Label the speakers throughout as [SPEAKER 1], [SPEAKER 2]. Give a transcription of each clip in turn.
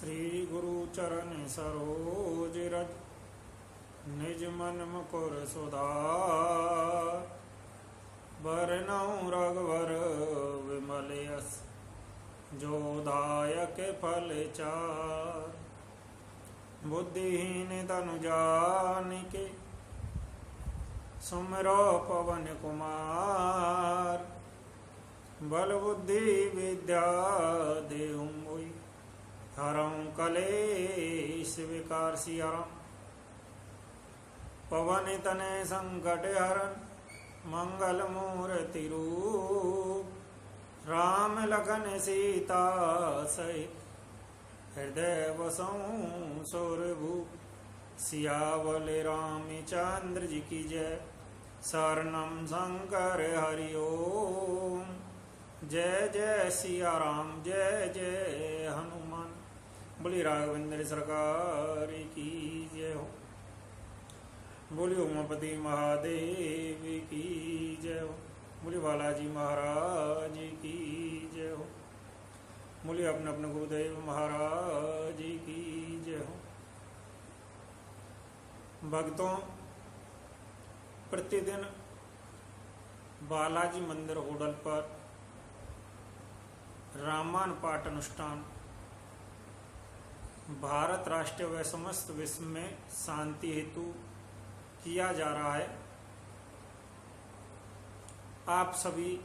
[SPEAKER 1] श्री गुरु चरण सरोज रज निज मन मुकुर सुधार। बरनउँ रघुवर विमल यस जो दायक फल चार। बुद्धिहीन तनु जानिके सुमिरो पवन कुमार। बल बुद्धि विद्या देहु मोहि हरऊँ कलेश विकार सियाराम। पवन तनय संकट हरन मंगल मूर्ति रूप। राम लखन सीता सहित हृदय बसऊँ सुरभूप। सियावल रामचंद्र जी की जय। शरणम शंकर हरि ओम। जय जय सिया राम जय जय हनुमान। बोली राघवेंद्र सरकार की जय हो। बोली उमापति महादेव की जय हो। बोली बालाजी महाराज की जय हो। बोली अपने अपने गुरुदेव महाराज की जय हो। भक्तों, प्रतिदिन बालाजी मंदिर होटल पर रामायण पाठ अनुष्ठान भारत राष्ट्र व समस्त विश्व में शांति हेतु किया जा रहा है। आप सभी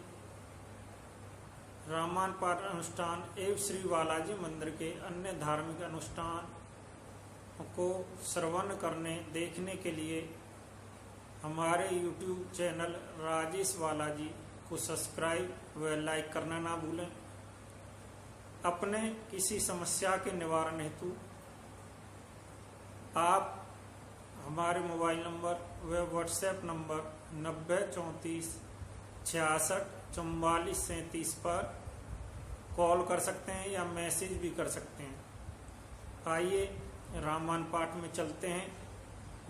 [SPEAKER 1] रामायण पाठ अनुष्ठान एवं श्री बालाजी मंदिर के अन्य धार्मिक अनुष्ठान को श्रवण करने देखने के लिए हमारे YouTube चैनल राजेश बालाजी को सब्सक्राइब व लाइक करना ना भूलें। अपने किसी समस्या के निवारण हेतु आप हमारे मोबाइल नंबर व व्हाट्सएप नंबर 9034664437 पर कॉल कर सकते हैं या मैसेज भी कर सकते हैं। आइए रामायण पाठ में चलते हैं।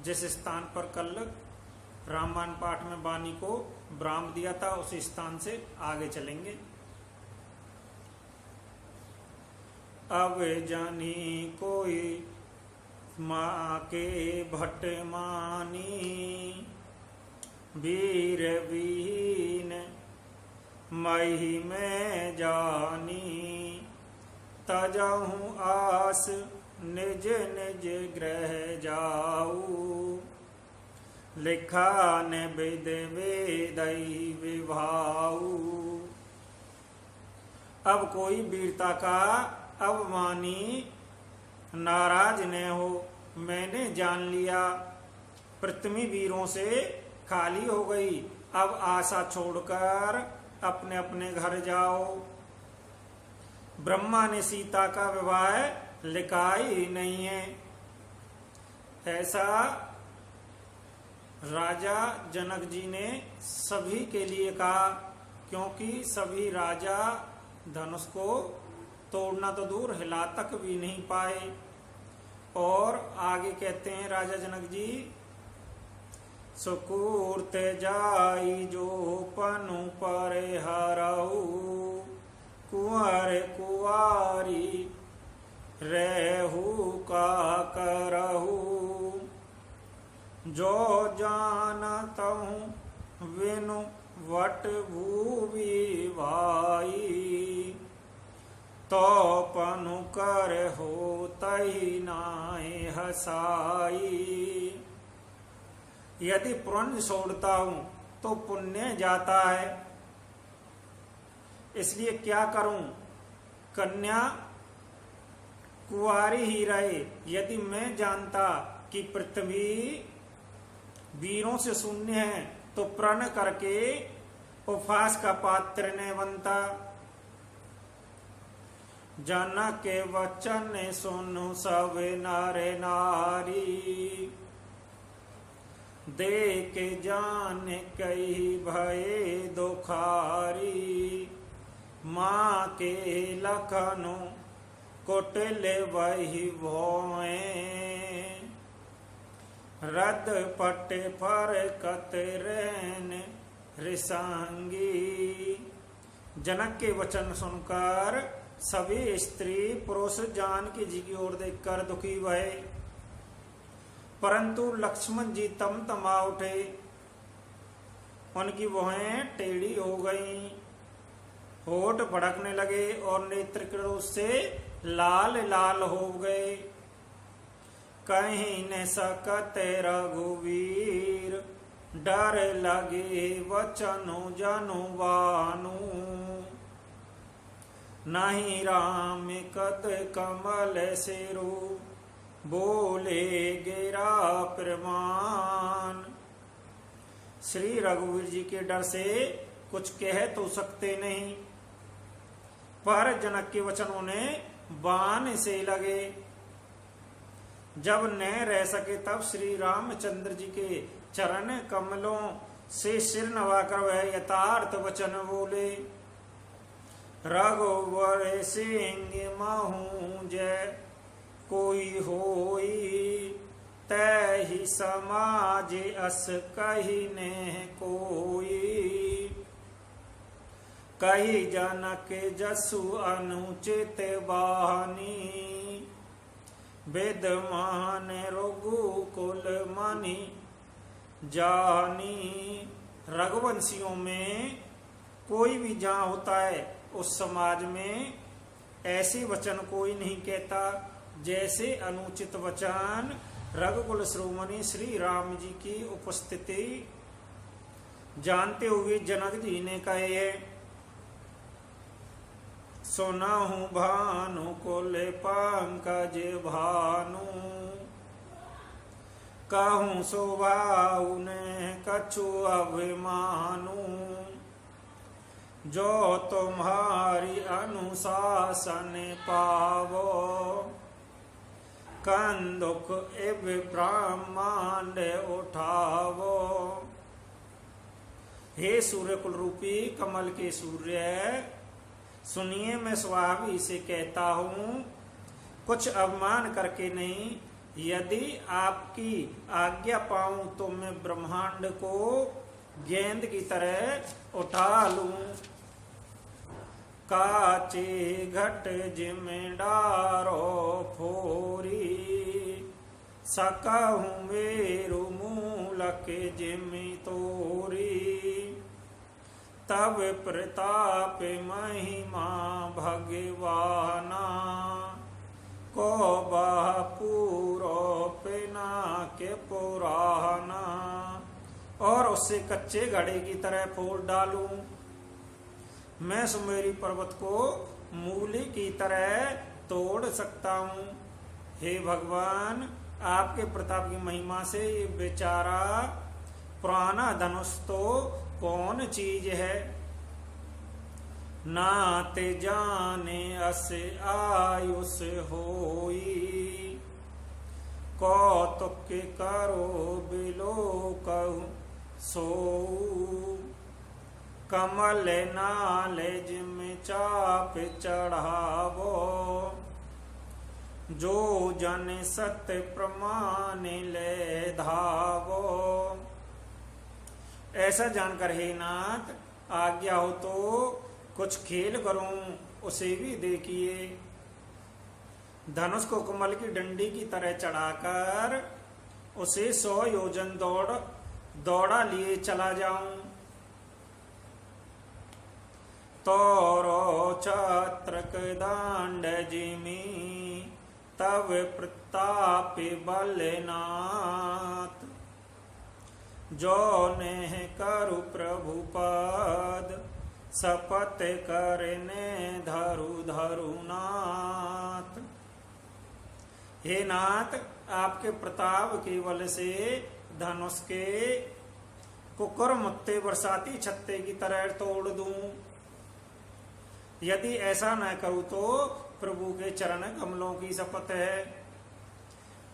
[SPEAKER 1] जिस स्थान पर कल रामायण पाठ में वाणी को विराम दिया था उस स्थान से आगे चलेंगे। अब जानी कोई माँ के भट्ट मानी। वीर वीन मही में जानी। तजहूँ आस निज निज ग्रह जाऊ। लिखा ने वेद वेदई विभाऊ। अब कोई वीरता का अवमानी नाराज न हो। मैंने जान लिया पृथ्वी वीरों से खाली हो गई। अब आशा छोड़कर अपने अपने घर जाओ। ब्रह्मा ने सीता का विवाह लिखा ही नहीं है। ऐसा राजा जनक जी ने सभी के लिए कहा, क्योंकि सभी राजा धनुष को तोड़ना तो दूर हिला तक भी नहीं पाए। और आगे कहते हैं राजा जनक जी, सुकूर्त जाई जो पनु पर हरऊ। कुंवर कुआरी रहू का करहू। जो जानतहूँ विनु वट भूवि भाई। तो पनु कर हो तही नाय हसाई। यदि पुण्य छोड़ता हूं तो पुण्य जाता है, इसलिए क्या करूं? कन्या कुंवारी ही रहे। यदि मैं जानता कि पृथ्वी वीरों से शून्य है तो प्रण करके उपहास का पात्र न बनता। जनक के वचन सुनु सब नर नारी। देख जान कही भय दुखारी। माँ के लखनु कुटिल वही भोए। रद पट पर कतरन रिसांगी। जनक के वचन सुनकर सभी स्त्री पुरुष जानकी जी की ओर देखकर दुखी भये, परंतु लक्ष्मण जी तमा उठे। उनकी भौहें टेढ़ी हो गईं, होठ भड़कने लगे और नेत्र क्रोध से लाल लाल हो गए। कहीं न सकते रघुवीर, डर लगे वचनु जनु बानु। नहीं राम कद कमल सिरु, बोले गिरा प्रमाण। श्री रघुवीर जी के डर से कुछ कह तो सकते नहीं, पर जनक के वचनों ने बाण से लगे। जब न रह सके तब श्री रामचंद्र जी के चरण कमलों से सिर नवाकर वह यथार्थ वचन बोले। रघुवर सिंह महू जय, कोई होई तहि समाज अस कही ने कोई। कही जनक जसु अनुचित बानी, विद्यमान रघुकुल मणि जानी। रघुवंशियों में कोई भी जहाँ होता है उस समाज में ऐसे वचन कोई नहीं कहता जैसे अनुचित वचन रघुकुल श्रोमणि श्री राम जी की उपस्थिति जानते हुए जनक जी ने कहे है। सुनहु भानु कुल पंकज भानु, कहूँ शोभाऊ ने कछु अभिमानु। जो तुम्हारी अनुशासन पावो, कंदुक इव ब्रह्मांड उठावो। हे सूर्य कुल रूपी कमल के सूर्य, सुनिए मैं स्वाभाविक से कहता हूँ, कुछ अवमान करके नहीं। यदि आपकी आज्ञा पाऊं तो मैं ब्रह्मांड को गेंद की तरह उठा लूं। काचे घट जिमेदारो फोरी, सकहूं मेरु मूलक जिमि तोरी। तब प्रताप महिमा भगवाना, को बह पूरो पिना के पुराना। और उससे कच्चे घड़े की तरह फोड़ डालूं। मैं सुमेरी पर्वत को मूली की तरह तोड़ सकता हूँ। हे भगवान, आपके प्रताप की महिमा से ये बेचारा पुराना धनुष तो कौन चीज है। नाते जाने अस आयुष होई, कौतुक करो बिलो कहूँ सो। कमल नाल जिम चाप चढ़ावो, जो जन सत्य प्रमाण ले धावो। ऐसा जानकर हे नाथ, आज्ञा हो तो कुछ खेल करूं, उसे भी देखिए। धनुष को कमल की डंडी की तरह चढ़ाकर उसे 100 योजन दौड़ा लिए चला जाऊं। तोरो छत्रक दांड जिमी, तब प्रताप बलनाथ। जो ने करु प्रभु पद, शपथ करने धरु धरु नाथ। हे नाथ, आपके प्रताप के बल से धनुष के कुकर मुत्ते बरसाती छत्ते की तरह तोड़ दूं। यदि ऐसा न करूं तो प्रभु के चरण कमलों की शपथ है,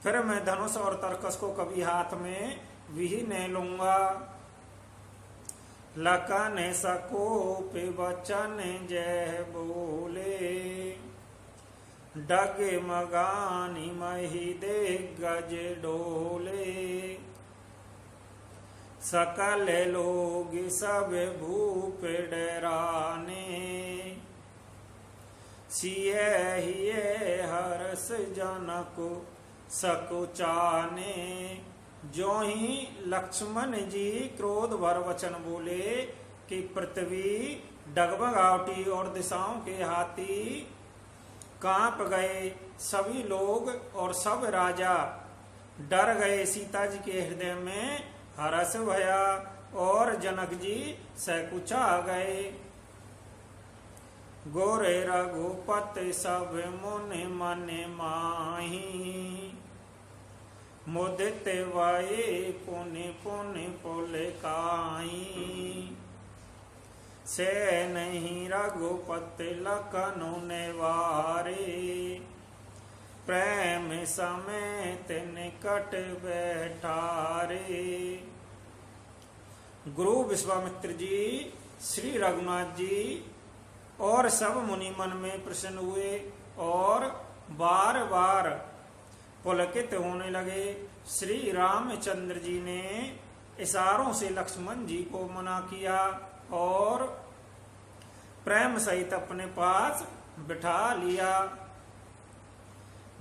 [SPEAKER 1] फिर मैं धनुष और तरकस को कभी हाथ में भी नहीं लूंगा। लखन सकोप वचन जय बोले, डग मगानी मही दे गज डोले। सकल लोग सब भूप डराने, सिए हिये हर्ष जनक सकुचाने। जो ही लक्ष्मण जी क्रोध भर वचन बोले कि पृथ्वी डगमगावटी और दिशाओं के हाथी कांप गए। सभी लोग और सब राजा डर गए। सीता जी के हृदय में हर्ष भया और जनक जी सकुचा गए। गोरे रघुपति सब मुनि मन माही। मुदित वाये पुनि पुनि पुलकाई। से नहीं रघुपति लखनु नेवारे। प्रेम समेत निकट बैठारे। गुरु विश्वामित्र जी श्री रघुनाथ जी और सब मुनि मन में प्रसन्न हुए और बार बार पुलकित होने लगे। श्री रामचंद्र जी ने इशारों से लक्ष्मण जी को मना किया और प्रेम सहित अपने पास बिठा लिया।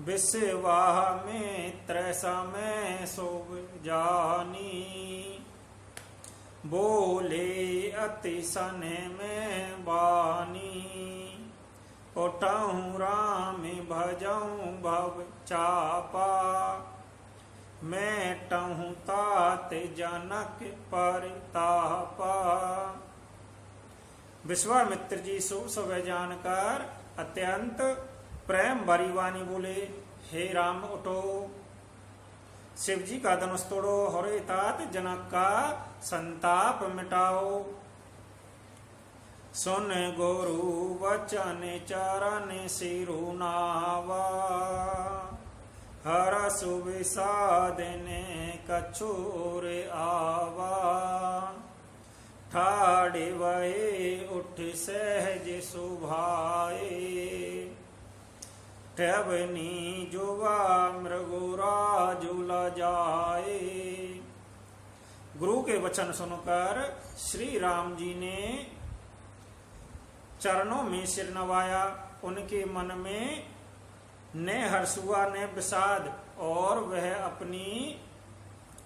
[SPEAKER 1] विश्वाह में त्रैसा में सोब जानी। बोले अति सने में बानी। उठऊँ राम भजऊँ भव चापा। मैं टहूँ तात जनक परितापा। विश्वामित्र जी शुभ समय जानकर अत्यंत प्रेम भरी वाणी बोले, हे राम उठो, शिव जी का धनुष तोड़ो, हरे तात जनक का संताप मिटाओ। सुन गुरु वचन चरण सिरुनावा। हर सुविसादने कछोर आवा। ठाड़े वहे उठ सहज सुभाए। ठबनी जुवा मृगुराजुल जाए। गुरु के वचन सुनकर श्री राम जी ने चरणों में सिर नवाया। उनके मन में न हर्ष हुआ न विषाद और वह अपनी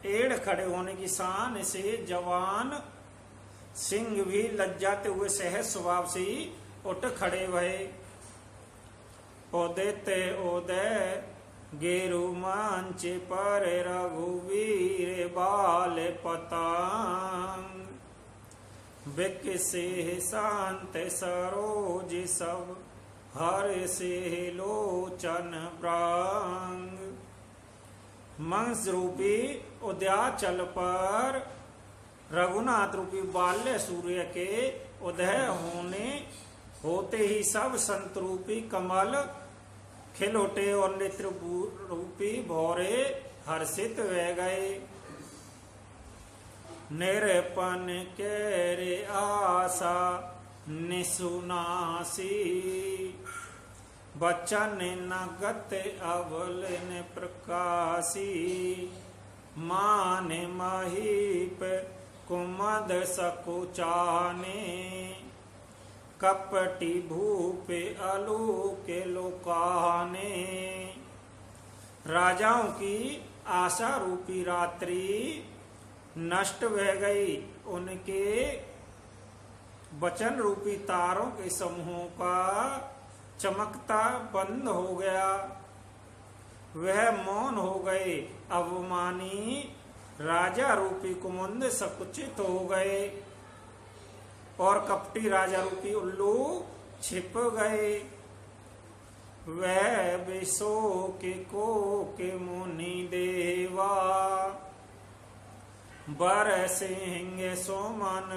[SPEAKER 1] एड़ खड़े होने की शान से जवान सिंह भी लज्जाते हुए सहज स्वभाव से ही उठ खड़े भये। उदित उदय गेरु मंच पर रघुवीर बाल पतांग। विकसे शांत सरोज सब हर से लोचन प्रांग। मंस रूपी उदयाचल पर रघुनाथ रूपी बाल्य सूर्य के उदय होते ही सब संत रूपी कमल खिल उठे और नेत्र रूपी भौरे हर्षित रह गए। निरपन केरे आशा निसुनासी। बचन नगत अवल ने प्रकाशी। मान महीप कुमद सकुचाने। कपटी भूप अलूक लोकाने। राजाओं की आशा रूपी रात्रि नष्ट बह गई। उनके वचन रूपी तारों के समूहों का चमकता बंद हो गया। वह मौन हो गए। अवमानी राजा रूपी कुमुंद सकुचित हो गए और कपटी राजा रूपी उल्लू छिप गए। वह विशो के मुनि देवा। बर सिंह सोमन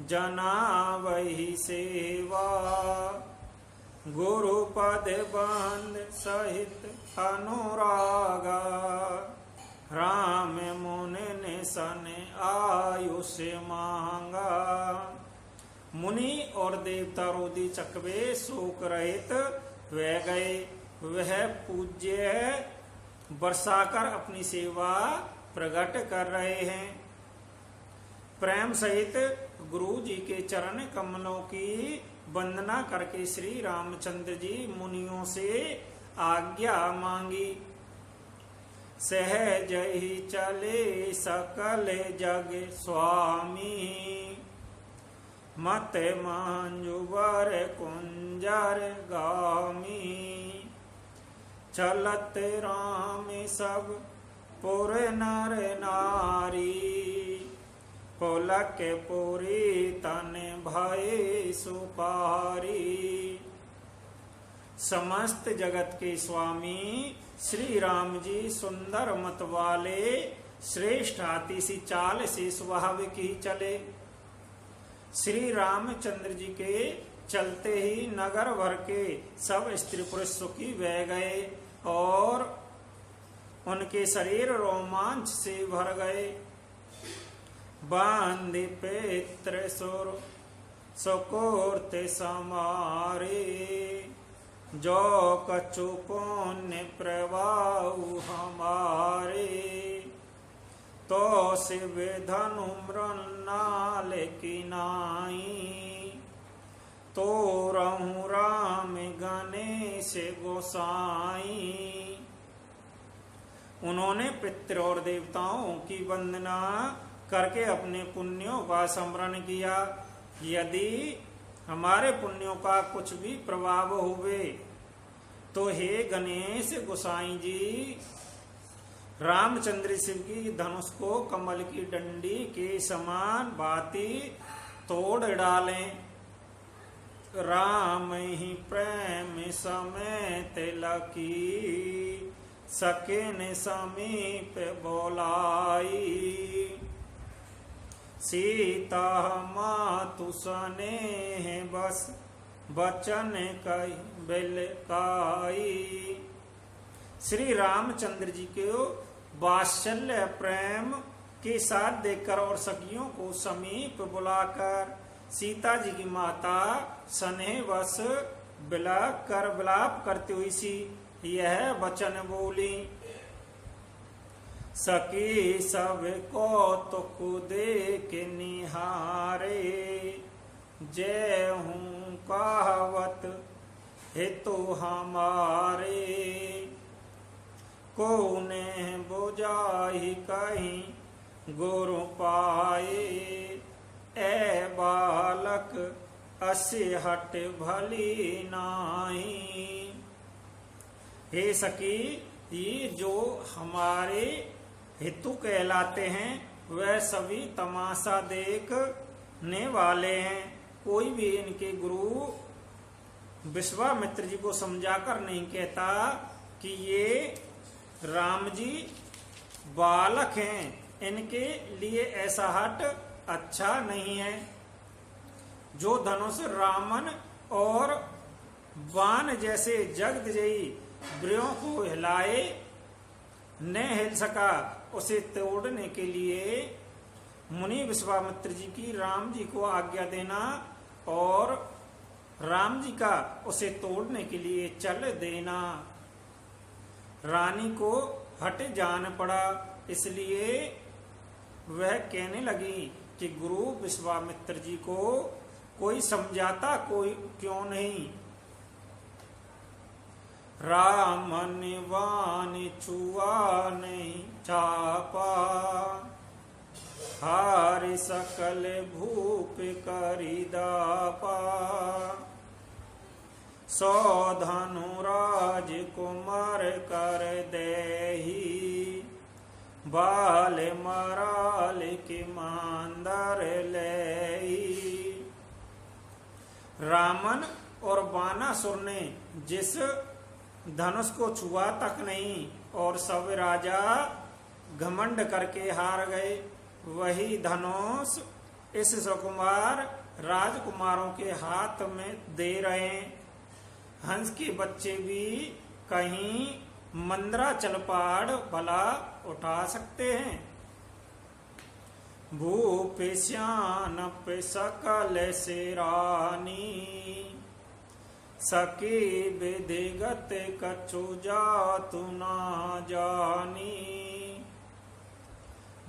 [SPEAKER 1] जना वही सेवा। गुरु पद बंद सहित अनुरागा। राम मुनि ने सन आयुष मांगा। मुनि और देवता रोधी चकवे शोक रहित वह गए। वह पूज्य बरसाकर अपनी सेवा प्रकट कर रहे हैं। प्रेम सहित गुरु जी के चरण कमलों की वंदना करके श्री रामचंद्र जी मुनियों से आज्ञा मांगी। सहज ही चले सकल जग स्वामी, मत मंजुवर कुंजर गामी। चलत राम सब पुर नर नारी, पुलक पुरी तन भय सुपारी। समस्त जगत के स्वामी श्री राम जी सुंदर मत वाले, श्रेष्ठ हाथी सी चाल से स्वाभाविक ही चले। श्री रामचंद्र जी के चलते ही नगर भर के सब स्त्री पुरुष सुखी बह गए और उनके शरीर रोमांच से भर गए। बांधि पित्र सुर सुकुर्त समारे, जो कछु पुण्य प्रवाहु हमारे। तो शिव धनु मृणाल की नाई, तो रहु राम गणेश गोसाई। उन्होंने पितृ और देवताओं की वंदना करके अपने पुण्यों का स्मरण किया। यदि हमारे पुण्यों का कुछ भी प्रभाव हुए तो हे गणेश गोसाई जी, रामचंद्र शिव की धनुष को कमल की डंडी के समान भांति तोड़ डालें। राम ही प्रेम समेत लकी, सकिन समीप बोलाई। सीता मातु स्नेह बस, बचन कही बिलकाई। श्री रामचंद्र जी को वात्सल्य प्रेम के साथ देखकर और सखियों को समीप बुलाकर सीता जी की माता स्नेह बस विलाप करती हुई सी यह वचन बोली। सखी सब कौतुक देख निहारे, जय हूँ कहावत हेतु हमारे। कोने बुझाई कहीं गुरु पाए, ए बालक असी हट भली नाई। हे सखी, ये जो हमारे हेतु कहलाते हैं वह सभी तमाशा देखने वाले हैं। कोई भी इनके गुरु विश्वामित्र जी को समझाकर नहीं कहता कि ये राम जी बालक हैं, इनके लिए ऐसा हट अच्छा नहीं है। जो धनुष रामन और बाण जैसे जगदजयी ब्रियों को हिलाए न हिल सका, उसे तोड़ने के लिए मुनि विश्वामित्र जी की राम जी को आज्ञा देना और राम जी का उसे तोड़ने के लिए चल देना। रानी को हट जान पड़ा, इसलिए वह कहने लगी कि गुरु विश्वामित्र जी को कोई समझाता कोई क्यों नहीं। राम निवान छुआ नहीं चापा, हार सकल भूप करी दापा। सौ धनुराज कुमार कर देही, बाल मराल के मांदर लेही। रामन और बानासुर ने जिस धनुष को छुआ तक नहीं और सब राजा घमंड करके हार गए, वही धनुष इस सुकुमार राजकुमारों के हाथ में दे रहे हैं। हंस के बच्चे भी कहीं मंदराचल पहाड़ भला उठा सकते हैं। भूप श्यान पे सकल से रानी, सकी विधिगत कछु जातु ना जानी।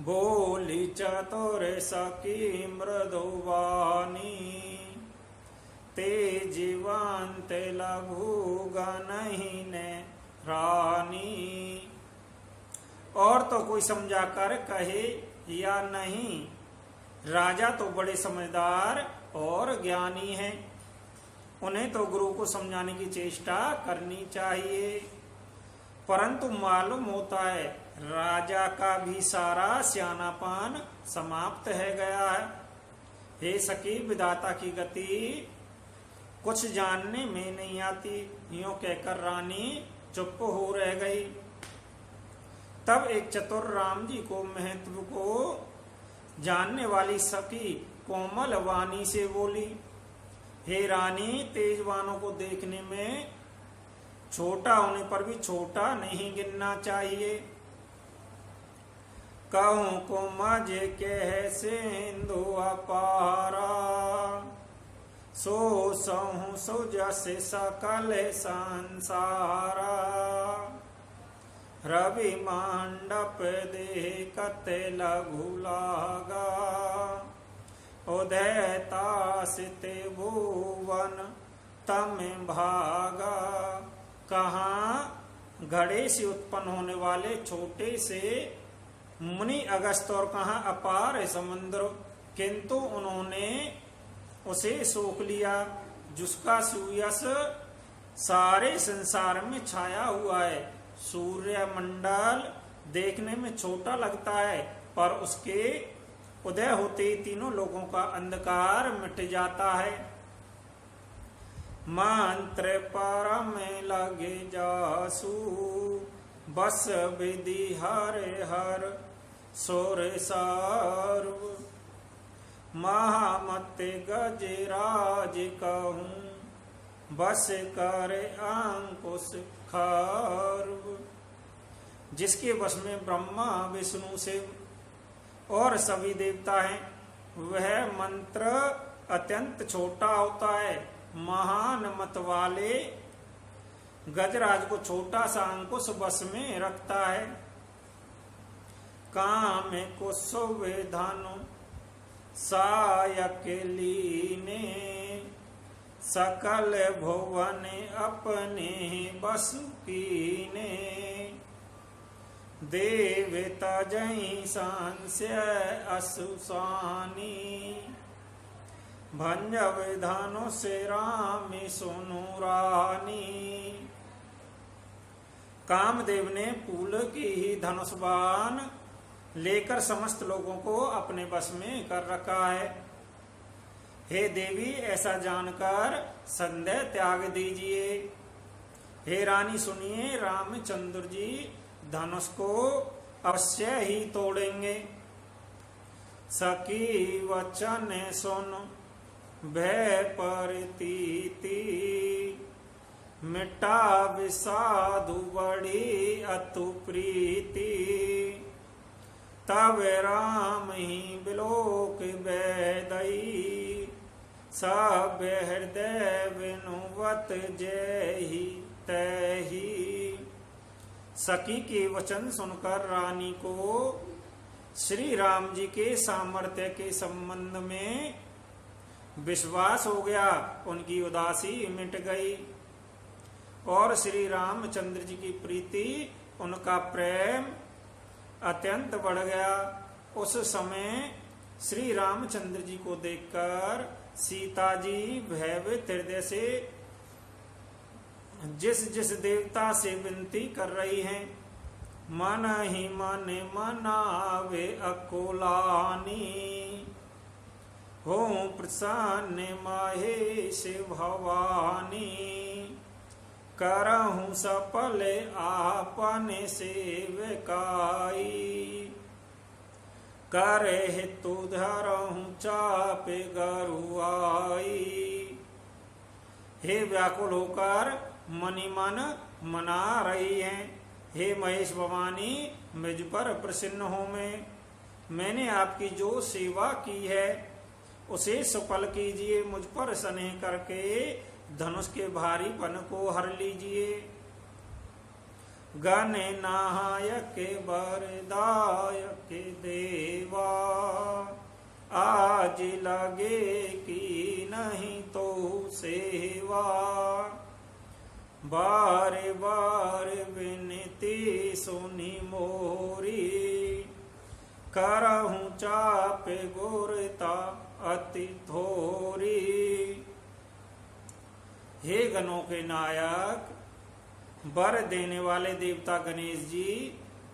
[SPEAKER 1] बोली चतुर सकी मृदुवानी, ते जीवंत लघु गनहि ने रानी। और तो कोई समझा कर कहे या नहीं, राजा तो बड़े समझदार और ज्ञानी हैं, उन्हें तो गुरु को समझाने की चेष्टा करनी चाहिए। परंतु मालूम होता है राजा का भी सारा सियानापन समाप्त है गया है। हे सखी, विधाता की गति कुछ जानने में नहीं आती। यूं कहकर रानी चुप हो रह गई। तब एक चतुर राम जी को महत्व को जानने वाली सखी कोमल वाणी से बोली, हे रानी, तेजवानों को देखने में छोटा होने पर भी छोटा नहीं गिनना चाहिए। कहूं को मजे कह सिंधु अपारा, सो सहु सो जसे सकल संसारा। रवि मंडप देखत लघु लागा, उदयता सिते भुवन तम भागा। कहाँ घड़े से उत्पन्न होने वाले छोटे से मुनि अगस्त और कहाँ अपार है समुद्र, किंतु उन्होंने उसे सोख लिया जिसका सुयस सारे संसार में छाया हुआ है। सूर्य मंडल देखने में छोटा लगता है, पर उसके उदय होते तीनों लोगों का अंधकार मिट जाता है। मंत्र परम लगे जासु, बस विधि हर हर सोर सर्व। महामत गजराज कहूँ, बस करे अंकुश खर्व। जिसके वश में ब्रह्मा विष्णु शिव और सभी देवता हैं, वह मंत्र अत्यंत छोटा होता है। महान मत वाले गजराज को छोटा सा अंकुश बस में रखता है। काम को सुविधानु सायक लीने, सकल भुवन अपने बस कीने। देवता जई सांस्य असुसानी, भंज विधानों से राम सुनु रानी। कामदेव ने फूल की ही धनुष बाण लेकर समस्त लोगों को अपने बस में कर रखा है। हे देवी, ऐसा जानकर संदेह त्याग दीजिए। हे रानी सुनिए, रामचंद्र जी धनुष को अवश्य ही तोड़ेंगे। सखी वचन सुन भय परतीति, मिटा विषादु बड़ी अतु प्रीति। तब राम ही बिलोक बैदई, सब हृदय विनुवत जय तही। सखी के वचन सुनकर रानी को श्री राम जी के सामर्थ्य के संबंध में विश्वास हो गया। उनकी उदासी मिट गई और श्री रामचंद्र जी की प्रीति, उनका प्रेम अत्यंत बढ़ गया। उस समय श्री रामचंद्र जी को देखकर सीता जी भयभीत हृदय से जिस जिस देवता से विनती कर रही हैं, मन ही मन मनावे अकोलानी। हो प्रसन्न महेश भवानी, करहूं सफल आपन सेवकाई। करे हेतु धरहूं चाप गरुआई। हे व्याकुल होकर मनि मन मना रही हैं, हे महेश भवानी, मुझ पर प्रसन्न हो। मैंने आपकी जो सेवा की है उसे सफल कीजिए। मुझ पर स्नेह करके धनुष के भारीपन को हर लीजिए। गने नायक बरदायक देवा, आज लगे कि नहीं तो सेवा, बार बार विनती सुनी मोरी, करहूं चाप गुरता अति थोरी। हे गणों के नायक, वर देने वाले देवता गणेश जी,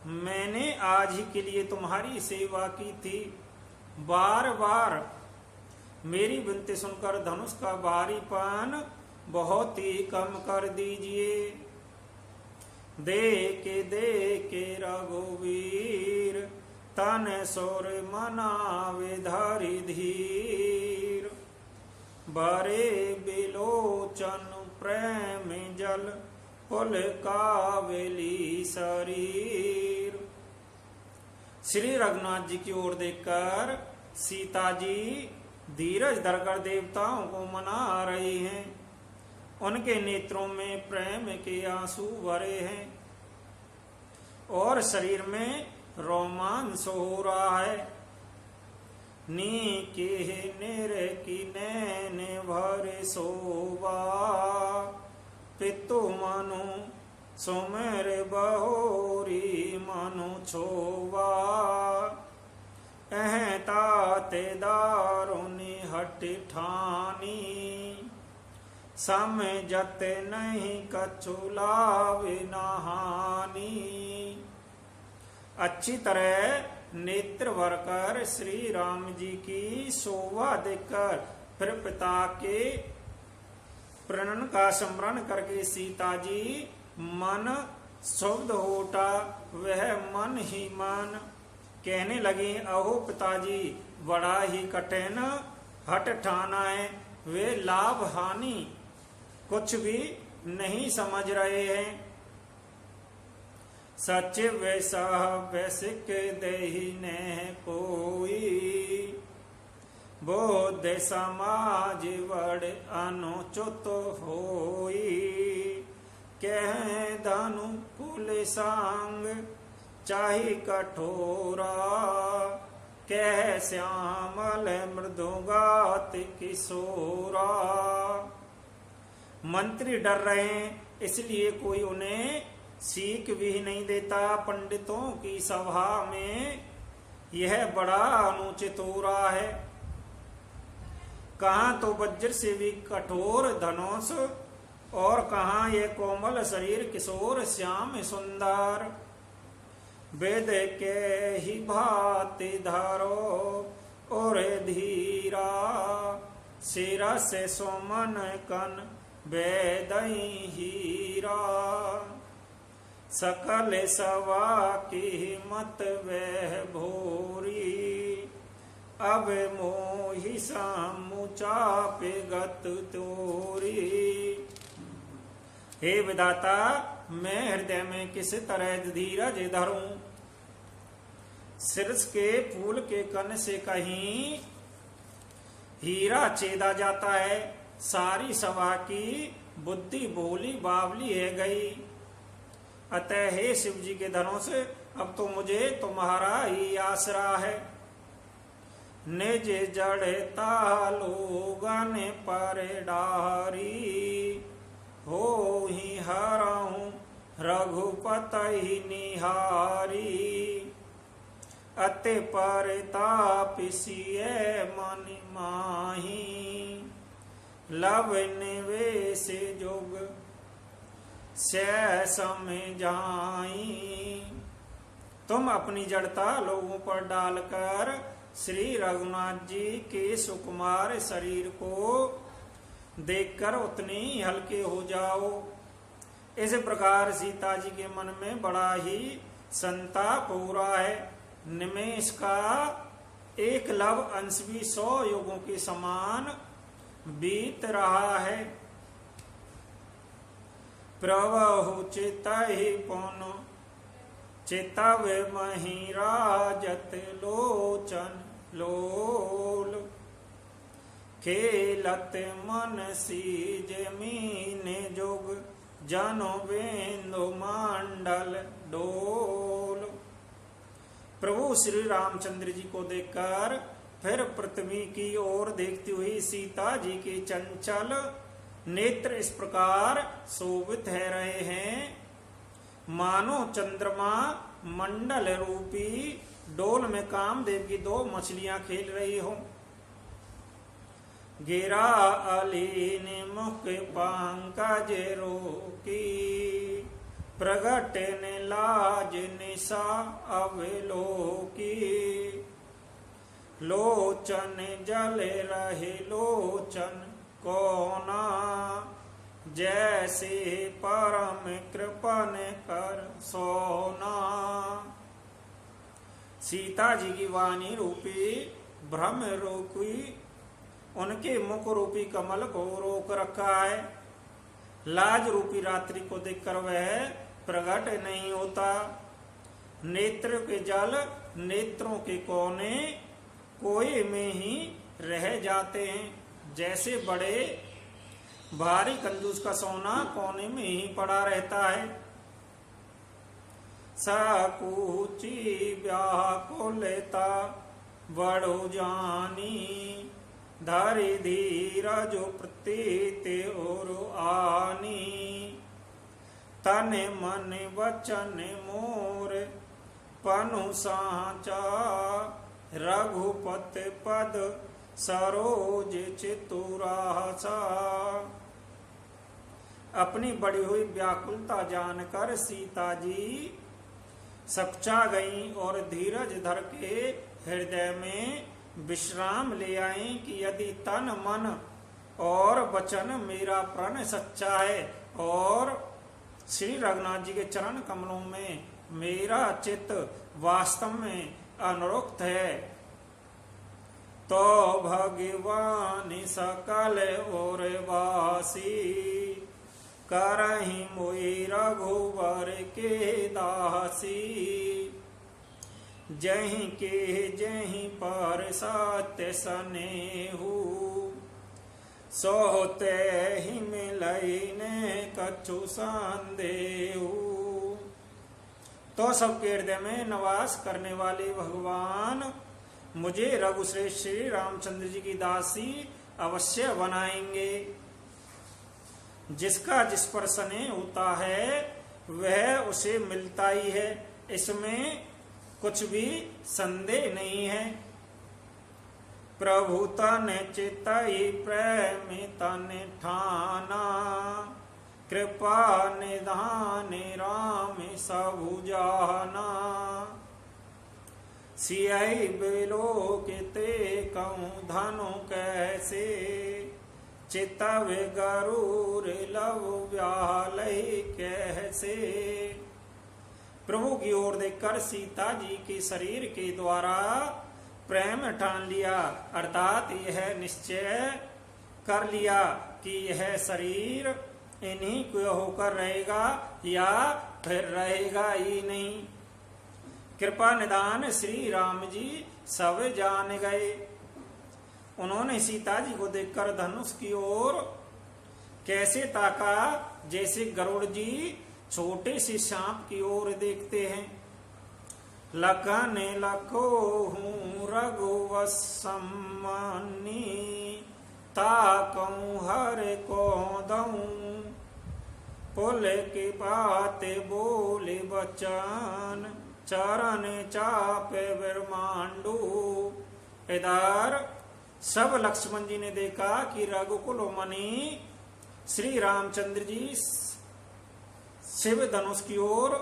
[SPEAKER 1] मैंने आज ही के लिए तुम्हारी सेवा की थी। बार बार मेरी विनती सुनकर धनुष का भारीपन बहुत ही कम कर दीजिए। दे के रघुवीर, तन सोर मनावे धरि धीर, बरे बिलोचन प्रेम जल, पुल कावेली शरीर। श्री रघुनाथ जी की ओर देखकर सीता जी धीरज धरकर देवताओं को मना रही हैं। उनके नेत्रों में प्रेम के आंसू भरे हैं और शरीर में रोमांस हो रहा है। नी के निर की नैन भर सोवा, पितु मनु सुमेर बहोरी मनु छोवा, तात दारुनि हट ठानी, समझत नहीं कछु लावे नहानी। अच्छी तरह नेत्र भर कर श्री राम जी की शोभा देखकर फिर पिता के प्रणन का स्मरण करके सीता जी मन शब्द होटा, वह मन ही मन कहने लगे, अहो पिताजी बड़ा ही कठिन हट ठाना है, वे लाभ हानि कुछ भी नहीं समझ रहे हैं। सच वैसा वैसिक देहि ने कोई, बोध समाज बड़ अनुचित होई, कह धनु कुल सांग चाहि कठोरा, कह श्यामल मृदुगात किशोरा। मंत्री डर रहे हैं, इसलिए कोई उन्हें सीख भी नहीं देता। पंडितों की सभा में यह बड़ा अनुचित हो रहा है। कहाँ तो वज्र से भी कठोर धनुष और कहाँ ये कोमल शरीर किशोर श्याम सुंदर। वेद के ही भांति धरो और धीरा, सिरा से सोमन कन वेदई हीरा, सकल सवा की मत वह भोरी, अब मोहि समुचाप गत तोरी। हे विधाता, मैं हृदय में किस तरह धीरज धरूं। सिरस के फूल के कण से कहीं हीरा चेदा जाता है। सारी सभा की बुद्धि भोली बावली है गई। अतः हे शिव जी के धनुष, अब तो मुझे तुम्हारा ही आसरा है। निज जड़ता लोगन पर डारी, हो ही हरऊं रघुपति निहारी, अति परतापसिय मन माही, लव निवेश जोग से समझाई। तुम अपनी जड़ता लोगों पर डालकर श्री रघुनाथ जी के सुकुमार शरीर को देखकर उतने ही हल्के हो जाओ। इस प्रकार सीता जी के मन में बड़ा ही संताप हो रहा है। निमेष का एक लव अंश भी 100 युगों के समान बीत रहा है। प्रवहु चितहि पुन चितव महिराजत लोचन लोल, खेलत मन सीज मीन जोग जनो बिंदु मंडल डोल। प्रभु श्री रामचंद्र जी को देखकर फिर पृथ्वी की ओर देखती हुई सीता जी के चंचल नेत्र इस प्रकार शोभित है रहे हैं, मानो चंद्रमा मंडल रूपी डोल में कामदेव की दो मछलियां खेल रही हो। गिरा अली ने मुख पंकज रोकी, प्रगट ने लाज निशा अवलोकी। लोचन जल रहे लोचन कोना, जैसे परम कृपन कर सोना। सीता जी की वाणी रूपी भ्रम रूपी उनके मुख रूपी कमल को रोक रखा है। लाज रूपी रात्रि को देखकर वह प्रकट नहीं होता। नेत्र के जल नेत्रों के कोने कोए में ही रह जाते हैं, जैसे बड़े भारी कंजूस का सोना कोने में ही पड़ा रहता है। सकूची व्याकुलता बड़ो जानी, धरि धीरज प्रतीत और आनी। तन मन वचन मोर पनु साचा, रघुपत पद सरोज चितुरासा। अपनी बढ़ी हुई व्याकुलता जानकर सीता जी सपचा गईं और धीरज धर के हृदय में विश्राम ले आई कि यदि तन मन और वचन मेरा प्रण सच्चा है और श्री रघुनाथ जी के चरण कमलों में मेरा चित्त वास्तव में अनुरक्त है, तो भगवान सकल और वासी, करहि मोहि रघुवर के दासी। जहीं के जहीं पर सत्य स्नेहु, सोते ही मिलई ने कछु संदेहु। तो सबके हृदय में निवास करने वाले भगवान मुझे रघुश्रेष्ठ श्री रामचंद्र जी की दासी अवश्य बनाएंगे। जिसका जिस पर स्नेह होता है वह उसे मिलता ही है, इसमें कुछ भी संदेह नहीं है। प्रभु तन चितई प्रेम तन ठाना, कृपा निधान राम सबु जाना। सियाई बिलोकिते कहूँ धनु कैसे, चितव गरूर लव व्यालय कैसे। प्रभु की ओर देखकर सीता जी के शरीर के द्वारा प्रेम ठान लिया, अर्थात यह निश्चय कर लिया कि यह शरीर इन्हीं को होकर रहेगा या फिर रहेगा ही नहीं। कृपा निदान श्री राम जी सब जान गए। उन्होंने सीता जी को देखकर धनुष की ओर कैसे ताका, जैसे गरुड़ जी छोटे से सांप की ओर देखते हैं। लखन लखो हूँ रघुवंश सम्मानी, ताकऊं हर को दऊं, पुल की बात बोले बचन, चरण चापे ब्रह्मांडू। इधर सब लक्ष्मण जी ने देखा कि रघुकुल मणि श्री रामचंद्र जी शिव धनुष की ओर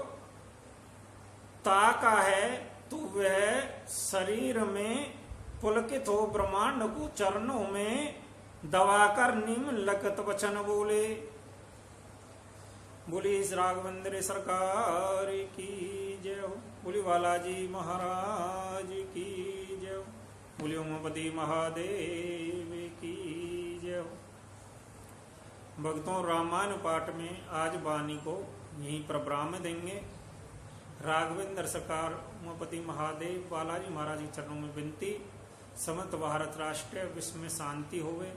[SPEAKER 1] ताका है, तो वह शरीर में पुलकित हो ब्रह्मांड को चरणों में दबाकर निम्नलिखित वचन बोले। बोली इस राघवेंद्र सरकार की जय हो। बोली बालाजी महाराज की जय हो। बोली उमापति महादेव की जय हो। भक्तों, रामायण पाठ में आज वाणी को यहीं पर विराम देंगे। राघवेंद्र सरकार उमापति महादेव बालाजी महाराज के चरणों में विनती, समस्त भारत राष्ट्र विश्व में शांति होवे।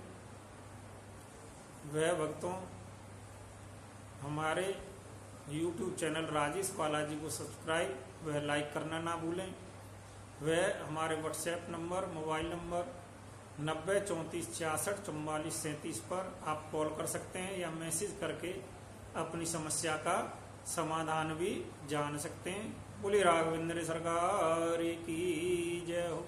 [SPEAKER 1] वह भक्तों हमारे YouTube चैनल राजेश बालाजी को सब्सक्राइब व लाइक करना ना भूलें। वह हमारे व्हाट्सएप नंबर, मोबाइल नंबर 90 34 66 44 37 पर आप कॉल कर सकते हैं या मैसेज करके अपनी समस्या का समाधान भी जान सकते हैं। बोले राघवेंद्र सरकार की जय हो।